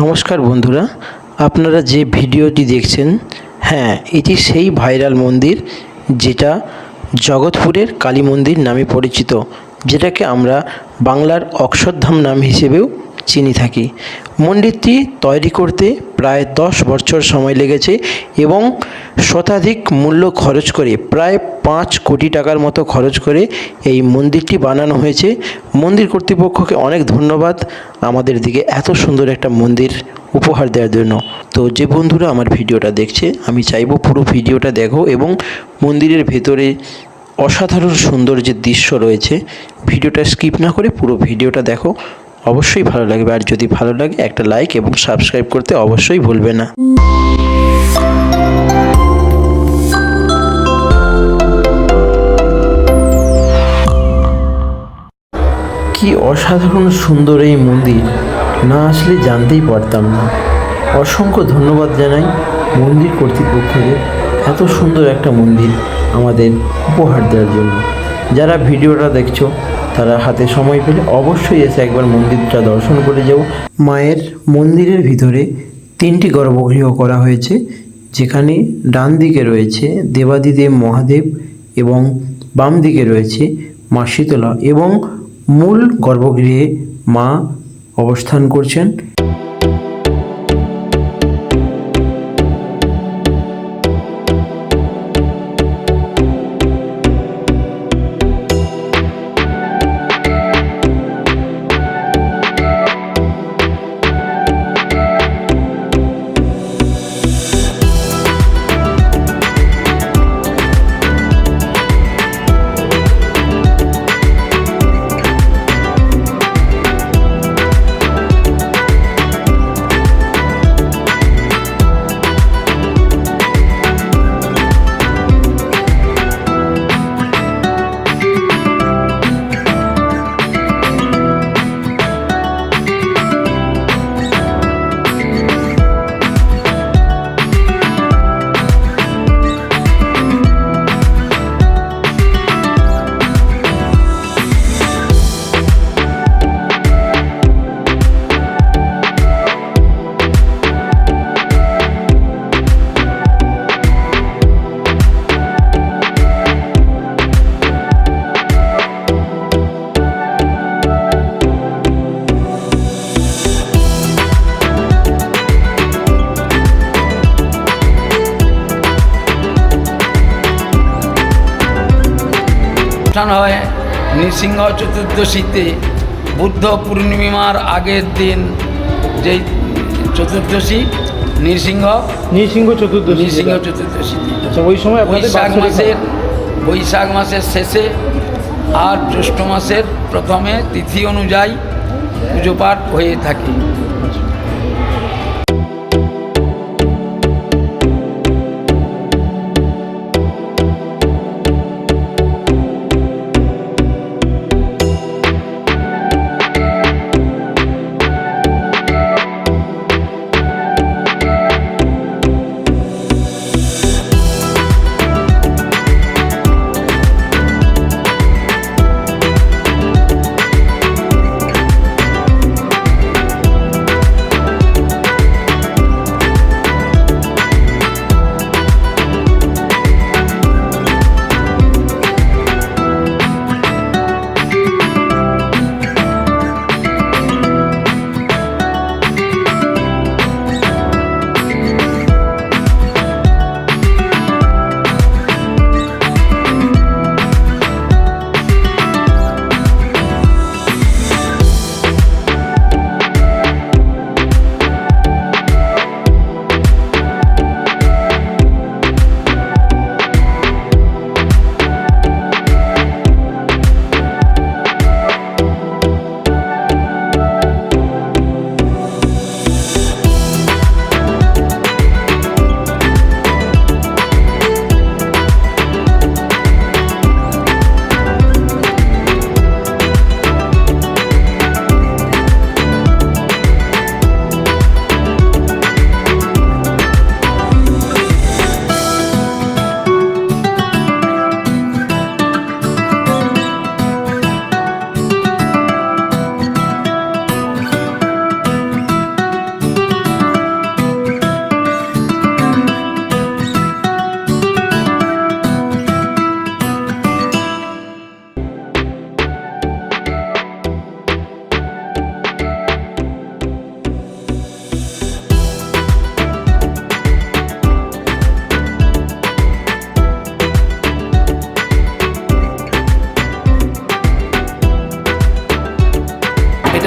নমস্কার বন্ধুরা, আপনারা যে ভিডিওটি দেখছেন, হ্যাঁ, এটি সেই ভাইরাল মন্দির যেটা জগৎপুরের কালী মন্দির নামে পরিচিত, যেটাকে আমরা বাংলার অক্ষরধাম নাম হিসেবেও চিনি থাকি। মন্দিরটি তৈরি করতে প্রায় 10 বছর সময় লেগেছে এবং শতাধিক মূল্য খরচ করে প্রায় 5 কোটি টাকার মতো খরচ করে এই মন্দিরটি বানানো হয়েছে। মন্দির কর্তৃপক্ষকে অনেক ধন্যবাদ আমাদের দিকে এত সুন্দর একটা মন্দির উপহার দেওয়ার জন্য। তো যে বন্ধুরা আমার ভিডিওটা দেখছে, আমি চাইবো পুরো ভিডিওটা দেখো এবং মন্দিরের ভেতরে অসাধারণ সুন্দর যে দৃশ্য রয়েছে, ভিডিওটা স্কিপ না করে পুরো ভিডিওটা দেখো, অবশ্যই ভালো লাগবে। আর যদি ভালো লাগে একটা লাইক এবং সাবস্ক্রাইব করতে অবশ্যই ভুলবে না। কি অসাধারণ সুন্দর এই মন্দির, না আসলে জানতেই পারতাম না। অসংখ্য ধন্যবাদ জানাই মন্দির কর্তৃপক্ষকে এত সুন্দর একটা মন্দির আমাদের উপহার দেওয়ার জন্য। যারা ভিডিওটা দেখছো তারা হাতে সময় পেলে অবশ্যই এসে একবার মন্দিরটা দর্শন করে যাও। মায়ের মন্দিরের ভিতরে 3টি গর্ভগৃহ করা হয়েছে, যেখানে ডান দিকে রয়েছে দেবাদিদেব মহাদেব এবং বাম দিকে রয়েছে মা শীতলা, এবং মূল গর্ভগৃহে মা অবস্থান করছেন। অনুষ্ঠান হয় নৃসিংহ চতুর্দশীতে, বুদ্ধ পূর্ণিমার আগের দিন, যেই চতুর্দশী নৃসিংহ চতুর্দশী। চতুর্দশীতে। আচ্ছা, ওই সময় বৈশাখ মাসের শেষে আর জ্যৈষ্ঠ মাসের প্রথমে তিথি অনুযায়ী পুজো পাঠ হয়ে থাকে।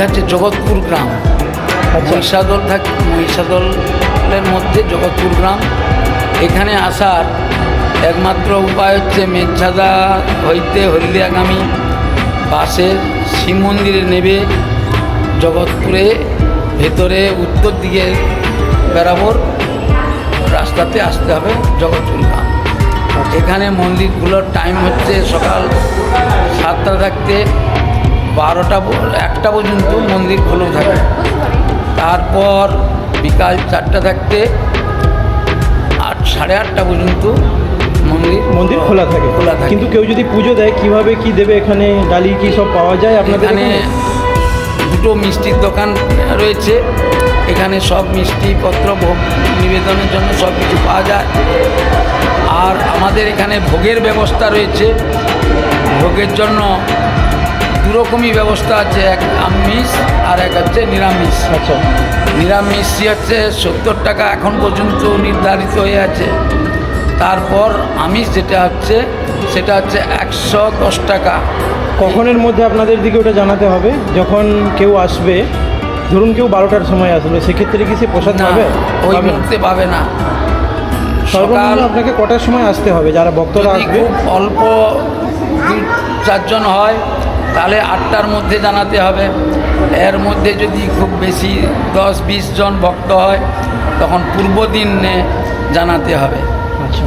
হচ্ছে জগৎপুর গ্রাম। মহিষাদল মহিষাদলের মধ্যে জগৎপুর গ্রাম। এখানে আসার একমাত্র উপায় হচ্ছে মেঘছাদা হইতে হলদিয়াগামী বাসে শিব মন্দিরে নেবে, জগৎপুরে ভেতরে উত্তর দিকে বরাবর রাস্তাতে আসতে হবে জগৎপুর গ্রাম। এখানে মন্দিরগুলোর টাইম হচ্ছে সকাল 7টা থাকতে 1টা পর্যন্ত মন্দির খোলা থাকে। তারপর বিকাল 4টা থাকতে 8-8:30 পর্যন্ত মন্দির খোলা থাকে। কিন্তু কেউ যদি পুজো দেয় কিভাবে কি দেবে? এখানে ডালি কি সব পাওয়া যায় আপনাদের এখানে? দুটো মিষ্টির দোকান রয়েছে, এখানে সব মিষ্টিপত্র ভোগ নিবেদনের জন্য সব কিছু পাওয়া যায়। আর আমাদের এখানে ভোগের ব্যবস্থা রয়েছে। ভোগের জন্য দুরকমই ব্যবস্থা আছে, এক আমিষ আর এক হচ্ছে নিরামিষ। আচ্ছা, নিরামিষই হচ্ছে 70 টাকা এখন পর্যন্ত নির্ধারিত হয়ে আছে। তারপর আমিষ যেটা হচ্ছে সেটা হচ্ছে 110 টাকা। কখনের মধ্যে আপনাদের দিকে ওটা জানাতে হবে? যখন কেউ আসবে, ধরুন কেউ 12টার সময় আসবে, সেক্ষেত্রে কি সে প্রসাদ না, পাবে? ওই মুহূর্তে পাবে না। সর্বনিম্ন আপনাকে কটার সময় আসতে হবে যারা ভক্তরা যদি আসবে? খুব অল্প 2-4 জন হয় তাহলে 8টার মধ্যে জানাতে হবে। এর মধ্যে যদি খুব বেশি 10-20 জন ভক্ত হয় তখন পূর্ব দিনে জানাতে হবে। আচ্ছা।